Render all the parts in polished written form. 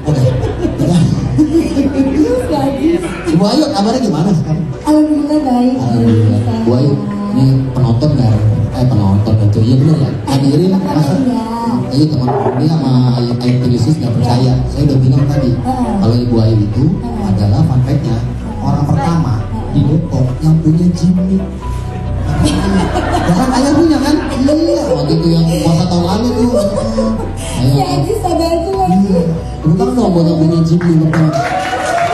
Oke. Ibu Ayu kabarnya gimana sekarang? Alhamdulillah baik. Alhamdulillah. Bu Ayu, ini penonton itu iya benar ya. Hadirin masa? Iya teman-teman dia sama Ayu Tilisis nggak percaya. Saya udah bilang tadi kalau Ibu Ayu itu adalah fun fact-nya orang pertama di Depok yang punya Jimny. Ya kan ayah punya kan? Iya, waktu itu yang puasa tahun lalu tuh. Ya Aji sadar itu lagi. Bukan dong buat yang punya Jimny pertama.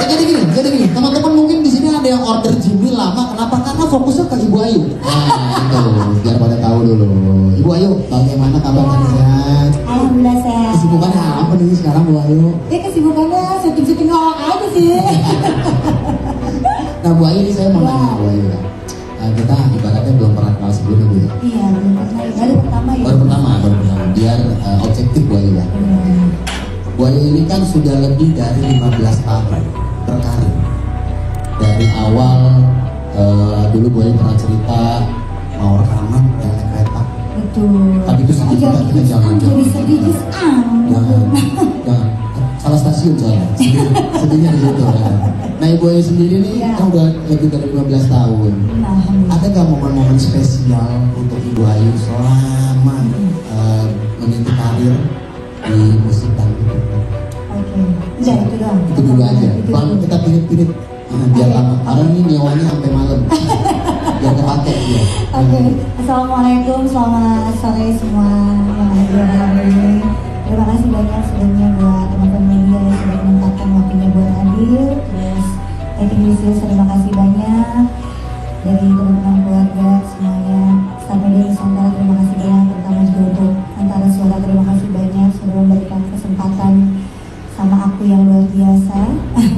Jadi gini, teman-teman mungkin di sini ada yang order Jimny lama, kenapa? Karena fokusnya ke Ibu Ayu. Nah, itu biar pada tahu dulu. Ibu Ayu, bagaimana kabarnya sehat? Alhamdulillah sehat. Kesibukannya apa nih sekarang Bu Ayu? Kesibukannya syuting orang aja sih. Nah Bu Ayu ini saya mau nanya Bu Ayu ya. Kita ibaratnya belum pernah kenal sebelumnya Bu ya? Iya, belum pernah. Baru pertama ya? Baru pertama. Biar objektif Bu Ayu ya. Bu Ayu ini kan sudah lebih dari 15 tahun berkarir. Dari awal dulu Bu Ayu pernah cerita mau rekaman dan naik kereta. Betul. Tapi itu sedih juga, kita jangan. Jadi sedih Jangan. Salah stasiun soalnya. Sedihnya di situ. Nah Ibu Ayu sendiri nih kan udah lebih dari 15 tahun. Ada gak momen-momen spesial untuk Ibu Ayu selama meniti karir di musik dangdut? Oke, ya itu dong. Itu dulu aja. Bang kita pirit-pirit biar lama. Karena ini nyewanya sampai malam. Biar kepake ya. Oke. Assalamualaikum, selamat sore semua yang ada di hari ini. Terima kasih banyak sebelumnya buat teman-teman media yang sudah menyempatkan waktunya buat hadir. Terus Tilisis terima kasih banyak dari teman-teman keluarga semuanya. Staf Media Nusantara terima kasih banyak, terutama juga untuk Antara Suara terima kasih banyak sudah memberikan kesempatan sama aku yang luar biasa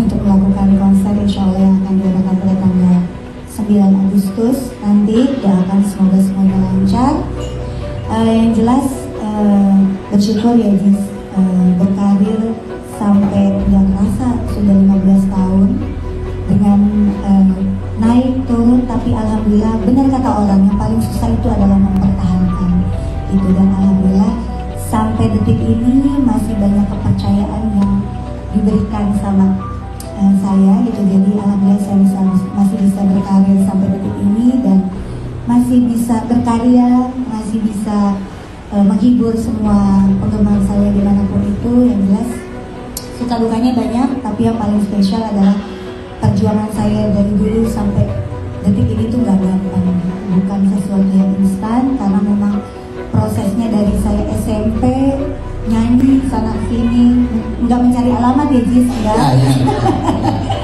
untuk melakukan konser insya Allah yang akan diadakan pada tanggal 9 Agustus nanti. Doakan semoga semuanya lancar. Yang jelas bersyukur ya Jis, berkarir sampai nggak kerasa sudah 15 tahun dengan naik turun, tapi alhamdulillah benar kata orang yang paling susah itu adalah mempertahankan itu, dan alhamdulillah sampai detik ini masih banyak kepercayaan yang diberikan sama saya gitu. Jadi alhamdulillah saya masih bisa berkarir sampai detik ini dan masih bisa berkarya, masih bisa menghibur semua penggemar saya dimanapun itu. Yang jelas suka dukanya banyak, tapi yang paling spesial adalah perjuangan saya dari dulu sampai detik ini tuh gak gampang, bukan sesuatu yang instan, karena memang prosesnya dari saya SMP nyanyi sana sini, nggak mencari alamat ya Jis, enggak. Ya.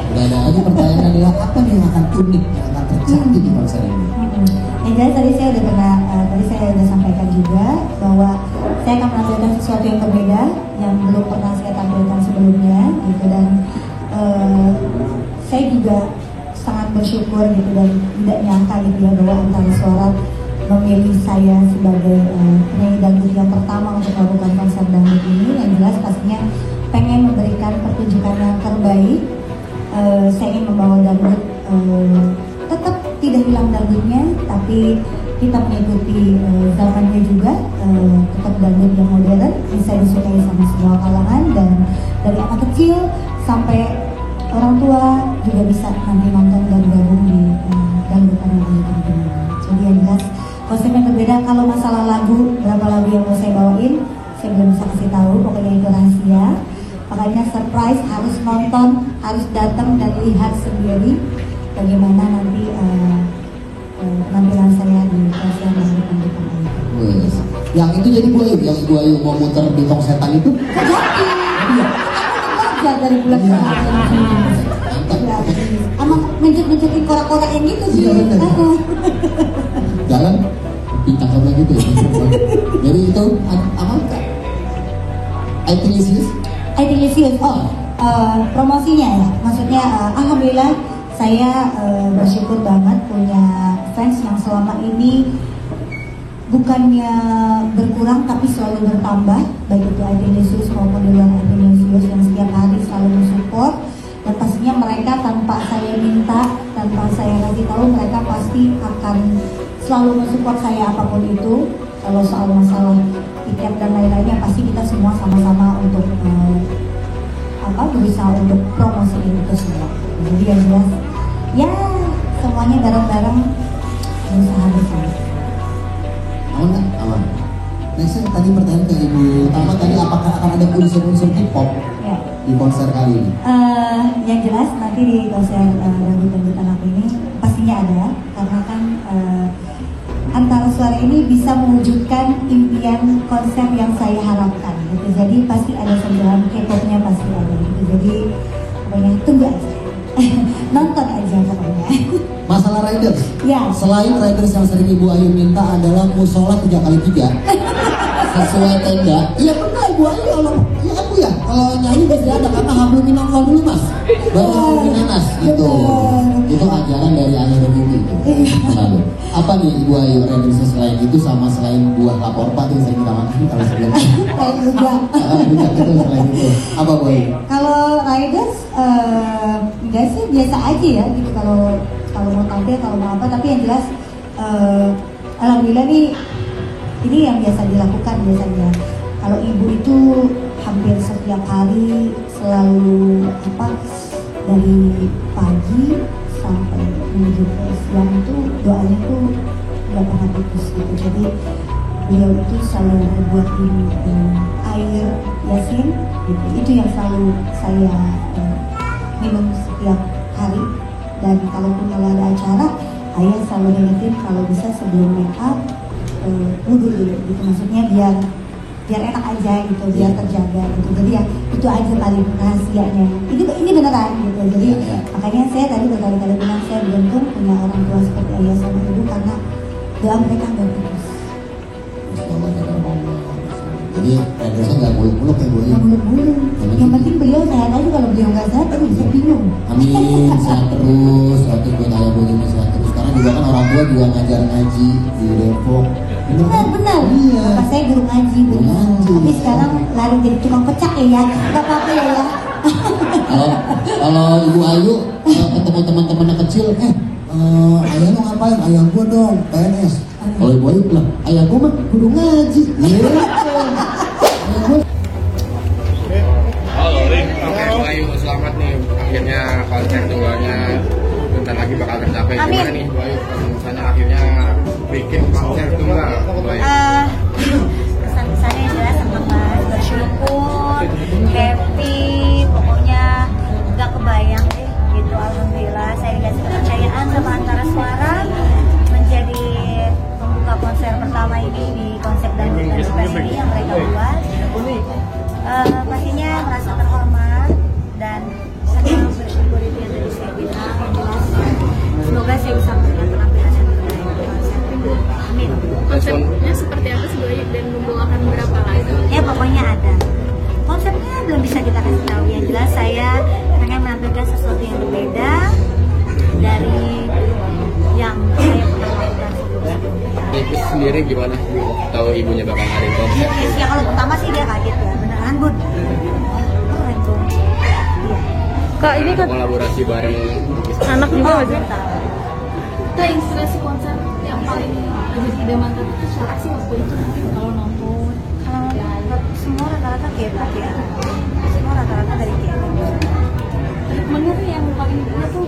Udah ada lagi pertanyaan adalah apa nih yang akan unik yang akan terjadi di konser ini? Yang jelas tadi saya udah sampaikan juga bahwa saya akan menampilkan sesuatu yang berbeda yang belum pernah saya tampilkan sebelumnya gitu, dan saya juga sangat bersyukur gitu dan tidak nyangka gitu ya bahwa Antara Suara memilih saya sebagai penyanyi dangdut yang pertama untuk melakukan konser dangdut ini. Yang jelas pastinya pengen memberikan pertunjukan yang terbaik. Saya ingin membawa dangdut tetap tidak hilang dangdutnya, tapi kita mengikuti zamannya juga, tetap dangdut yang modern bisa disukai sama semua kalangan, dan dari anak kecil sampai orang tua juga bisa nanti nonton dan gabung di dangdutan yang ada di dunia. Jadi yang jelas konsepnya berbeda. Kalau masalah lagu, berapa lagu yang mau saya bawain, saya belum bisa kasih tahu, pokoknya itu rahasia. Makanya surprise, harus nonton, harus datang dan lihat sendiri bagaimana nanti penampilan saya di konser dangdut ini. Yang itu jadi Bu Ayu, yang Bu Ayu mau muter di tong setan itu? Belajar dari bulan sama menjut-menjutin korak-korak yang gitu sih. Jalan bintang sama gitu ya. Jadi itu apa? Itilisius? Promosinya ya. Maksudnya alhamdulillah saya bersyukur banget punya fans yang selama ini bukannya berkurang tapi selalu bertambah, baik itu Itilisius maupun di luar Itilisius, yang setiap hari selalu mensupport. Dan pastinya mereka tanpa saya minta, tanpa saya kasih tahu, mereka pasti akan selalu mensupport saya apapun itu. Kalau soal masalah tiket dan lain-lainnya pasti kita semua sama-sama untuk berusaha untuk promosiin itu semua. Jadi yang jelas ya semuanya bareng-bareng berusaha bersama. Aman nggak? Aman. Next tadi pertanyaan ke Ibu Tama tadi, apakah akan ada unsur-unsur K-pop Ya. di konser kali ini? Yang jelas nanti di konser Dangdut Anak ini pastinya ada, karena kan Antara Suara ini bisa mewujudkan impian konser yang saya harapkan gitu. Jadi pasti ada sentuhan K-popnya, pasti ada gitu. Jadi pokoknya tunggu aja. Nonton aja pokoknya. Masalah riders, Ya. selain riders yang sering Ibu Ayu minta adalah musola 3x3 sesuai tenda. Iya benar Ibu Ayu, iya aku ya kalau nyanyi biasanya ada kata hablum minallah dulu mas, baru hablum minanas gitu. Itu ajaran dari ayah dan ibu itu. Lalu apa nih Ibu Ayu riders selain itu, sama selain buah lapor pak yang sering kita makan kalau sebelumnya? Juga. Juga itu selain itu apa Bu Ayu? Kalau riders enggak sih, biasa aja ya gitu, kalau mau tampil, kalau mau apa, tapi yang jelas alhamdulillah nih ini yang biasa dilakukan biasanya. Kalau ibu itu hampir setiap hari selalu dari pagi sampai menuju ke siang itu doanya tuh nggak pernah putus gitu. Jadi beliau itu selalu buatin air yasin gitu. Itu yang selalu saya minum setiap hari. Dan kalaupun kalau ada acara, ayah selalu ngingetin kalau bisa sebelum make up wudhu dulu gitu. Maksudnya biar enak aja gitu, biar terjaga gitu. Jadi ya itu aja paling rahasianya. Ini beneran gitu. Jadi makanya saya tadi berkali-kali bilang saya beruntung punya orang tua seperti ayah sama ibu, karena doa mereka nggak putus. Jadi ridersnya nggak muluk-muluk ya Bu Ayu? Nggak muluk-muluk. Yang penting beliau sehat aja. Kalau beliau nggak sehat, aduh bisa bingung. Amin, sehat terus. Waktu buat ayah Bu Ayu sehat terus. Karena juga kan orang tua juga ngajar ngaji di Depok. Benar. Iya. Bapak saya guru ngaji, benar. Ngaji. Tapi sekarang lari jadi tukang pecak ya. Gak apa-apa ya. Kalau Ibu Ayu ketemu teman-temannya kecil, ayah lo ngapain? Ayah gua dong PNS. Kalau Ibu Ayu bilang, ayah gua mah guru ngaji. Halo Rin, oke Bu Ayu, selamat nih akhirnya konser tunggalnya bentar lagi bakal tercapai. Gimana nih Bu Ayu misalnya akhirnya bikin konser tunggal Bu Ayu? Pesan-pesannya jelas semangat, bersyukur, happy, pokoknya gak kebayang deh gitu. Alhamdulillah saya dikasih kepercayaan sama Antara Suara menjadi pembuka konser pertama ini di konsep Dangdut ini yang mereka buat. Pastinya merasa terhormat dan senang bersyukur, itu yang tadi saya bilang. Semoga saya bisa memberikan penampilan yang terbaik di konser. Amin. Konsepnya seperti apa sih Bu Ayu dan membawakan berapa lagu? Ya pokoknya ada. Konsepnya belum bisa kita kasih tahu. Yang jelas saya pengen menampilkan sesuatu yang berbeda dari yang saya pernah lakukan sebelumnya. Ibu sendiri gimana Bu? Tahu ibunya bakal ada konser? Ya kalau pertama sih dia kaget ya, beneran Bun. Keren tuh. Iya. Kak, ini kan Kolaborasi bareng anak juga nggak sih? Tahu. Kak, inspirasi konser yang paling jadi idaman itu siapa sih waktu itu kalau nonton? Kalau semua rata-rata K-pop ya. Semua rata-rata dari K-pop. Treatmentnya tuh yang paling dia tuh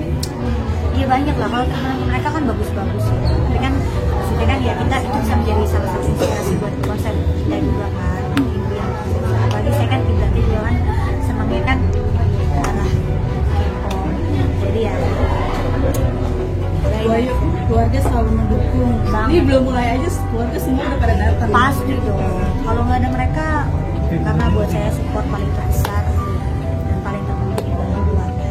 Iya banyak lah, kalau teman mereka kan bagus-bagus ya. Tapi kan maksudnya kan ya kita itu bisa menjadi salah satu inspirasi buat konser kita juga kan. Apalagi saya kan berarti juga kan senangnya kan ke arah K-pop. Jadi ya Bu Ayu, keluarga selalu mendukung. Bang. Ini belum mulai aja keluarga semua udah pada datang. pasti dong. Kalau nggak ada mereka, karena buat saya support paling terbesar dan paling terpenting itu keluarga.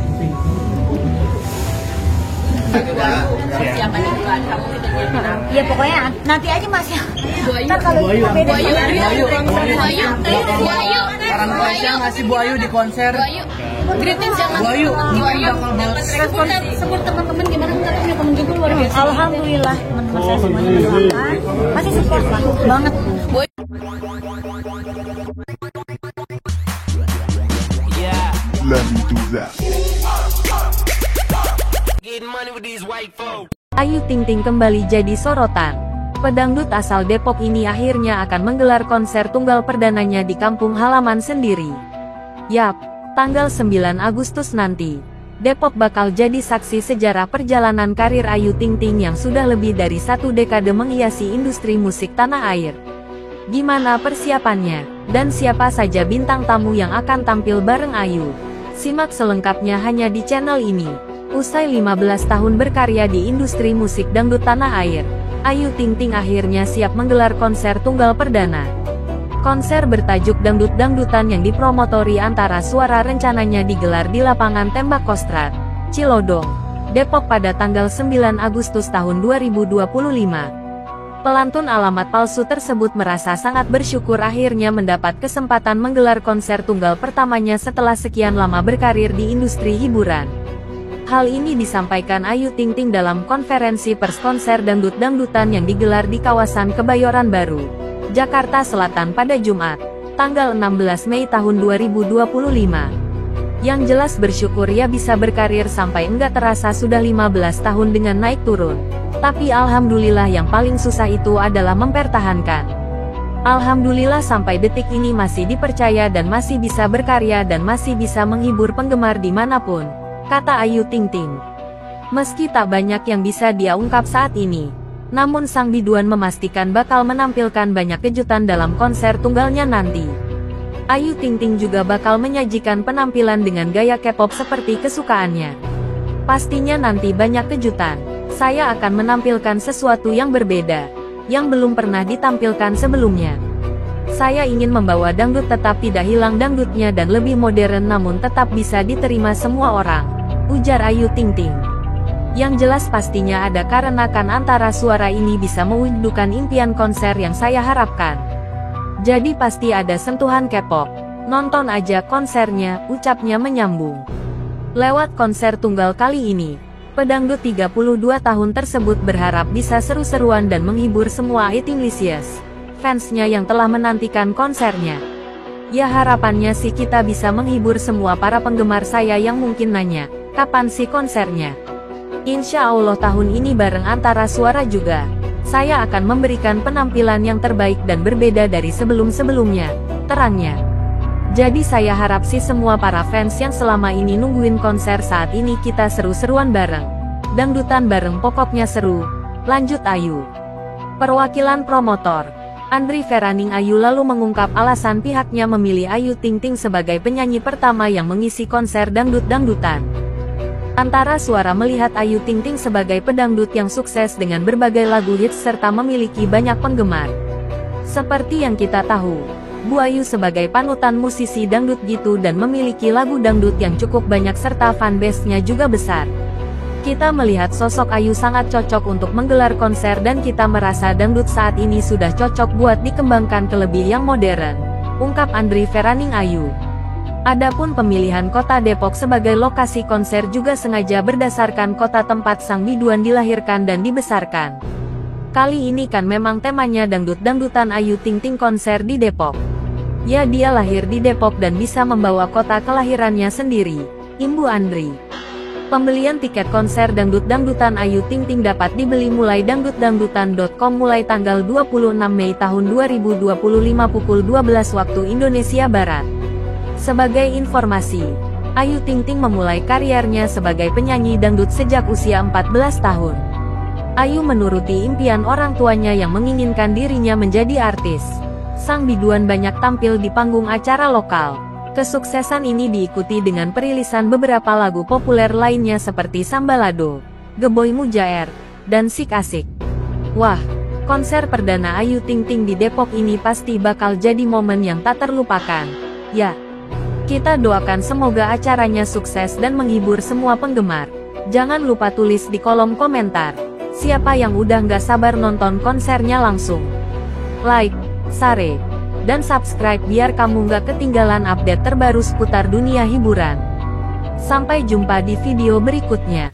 Siapa nih buat kamu? Ya pokoknya nanti aja mas ya. Bu Ayu, Ntar kalau kita beda Bu Ayu, Saran Faisya ngasih Bu Ayu di konser. greetings jangan Bu Ayu, Bu Ayu, sebut teman-teman gimana? Ntar punya temen juga luar biasa. Alhamdulillah teman-teman saya semuanya mendoakan, pasti support lah banget. Let me do that. Ayu Ting Ting kembali jadi sorotan. Pedangdut asal Depok ini akhirnya akan menggelar konser tunggal perdananya di kampung halaman sendiri. Yap, tanggal 9 Agustus nanti. Depok bakal jadi saksi sejarah perjalanan karir Ayu Ting Ting yang sudah lebih dari 1 dekade menghiasi industri musik tanah air. Gimana persiapannya? Dan siapa saja bintang tamu yang akan tampil bareng Ayu? Simak selengkapnya hanya di channel ini. Usai 15 tahun berkarya di industri musik dangdut tanah air, Ayu Ting Ting akhirnya siap menggelar konser tunggal perdana. Konser bertajuk Dangdut-Dangdutan yang dipromotori Antara Suara rencananya digelar di lapangan Tembak Kostrad, Cilodong, Depok pada tanggal 9 Agustus tahun 2025. Pelantun alamat palsu tersebut merasa sangat bersyukur akhirnya mendapat kesempatan menggelar konser tunggal pertamanya setelah sekian lama berkarir di industri hiburan. Hal ini disampaikan Ayu Ting Ting dalam konferensi pers konser Dangdut-Dangdutan yang digelar di kawasan Kebayoran Baru, Jakarta Selatan pada Jumat, tanggal 16 Mei tahun 2025. Yang jelas bersyukur ia bisa berkarir sampai enggak terasa sudah 15 tahun dengan naik turun. Tapi alhamdulillah yang paling susah itu adalah mempertahankan. Alhamdulillah sampai detik ini masih dipercaya dan masih bisa berkarya dan masih bisa menghibur penggemar dimanapun, kata Ayu Ting Ting. Meski tak banyak yang bisa dia ungkap saat ini, namun sang biduan memastikan bakal menampilkan banyak kejutan dalam konser tunggalnya nanti. Ayu Ting Ting juga bakal menyajikan penampilan dengan gaya K-pop seperti kesukaannya. Pastinya nanti banyak kejutan. Saya akan menampilkan sesuatu yang berbeda, yang belum pernah ditampilkan sebelumnya. Saya ingin membawa dangdut tetap tidak hilang dangdutnya dan lebih modern namun tetap bisa diterima semua orang, ujar Ayu Ting Ting. Yang jelas pastinya ada karena kan Antara Suara ini bisa mewujudkan impian konser yang saya harapkan. Jadi pasti ada sentuhan K-pop. Nonton aja konsernya, ucapnya menyambung. Lewat konser tunggal kali ini, pedangdut 32 tahun tersebut berharap bisa seru-seruan dan menghibur semua Itinglisias fansnya yang telah menantikan konsernya. Ya harapannya sih kita bisa menghibur semua para penggemar saya yang mungkin nanya, kapan sih konsernya? Insya Allah tahun ini bareng Antara Suara juga. Saya akan memberikan penampilan yang terbaik dan berbeda dari sebelum-sebelumnya, terangnya. Jadi saya harap sih semua para fans yang selama ini nungguin konser saat ini kita seru-seruan bareng. Dangdutan bareng pokoknya seru, lanjut Ayu. Perwakilan promotor, Andri Feraning Ayu lalu mengungkap alasan pihaknya memilih Ayu Ting Ting sebagai penyanyi pertama yang mengisi konser dangdut-dangdutan. Antara Suara melihat Ayu Ting Ting sebagai pedangdut yang sukses dengan berbagai lagu hits serta memiliki banyak penggemar. Seperti yang kita tahu, Bu Ayu sebagai panutan musisi dangdut gitu dan memiliki lagu dangdut yang cukup banyak serta fanbase-nya juga besar. Kita melihat sosok Ayu sangat cocok untuk menggelar konser dan kita merasa dangdut saat ini sudah cocok buat dikembangkan ke lebih yang modern, ungkap Andri Feraning Ayu. Adapun pemilihan kota Depok sebagai lokasi konser juga sengaja berdasarkan kota tempat sang biduan dilahirkan dan dibesarkan. Kali ini kan memang temanya dangdut-dangdutan Ayu Ting Ting konser di Depok. Ya dia lahir di Depok dan bisa membawa kota kelahirannya sendiri, imbu Andri. Pembelian tiket konser dangdut-dangdutan Ayu Ting Ting dapat dibeli mulai dangdutdangdutan.com mulai tanggal 26 Mei tahun 2025 pukul 12 waktu Indonesia Barat. Sebagai informasi, Ayu Ting Ting memulai karirnya sebagai penyanyi dangdut sejak usia 14 tahun. Ayu menuruti impian orang tuanya yang menginginkan dirinya menjadi artis. Sang biduan banyak tampil di panggung acara lokal. Kesuksesan ini diikuti dengan perilisan beberapa lagu populer lainnya seperti Sambalado, Geboy Mujaer, dan Sik Asik. Wah, konser perdana Ayu Ting Ting di Depok ini pasti bakal jadi momen yang tak terlupakan. Ya. Kita doakan semoga acaranya sukses dan menghibur semua penggemar. Jangan lupa tulis di kolom komentar, siapa yang udah nggak sabar nonton konsernya langsung. Like, share, dan subscribe biar kamu nggak ketinggalan update terbaru seputar dunia hiburan. Sampai jumpa di video berikutnya.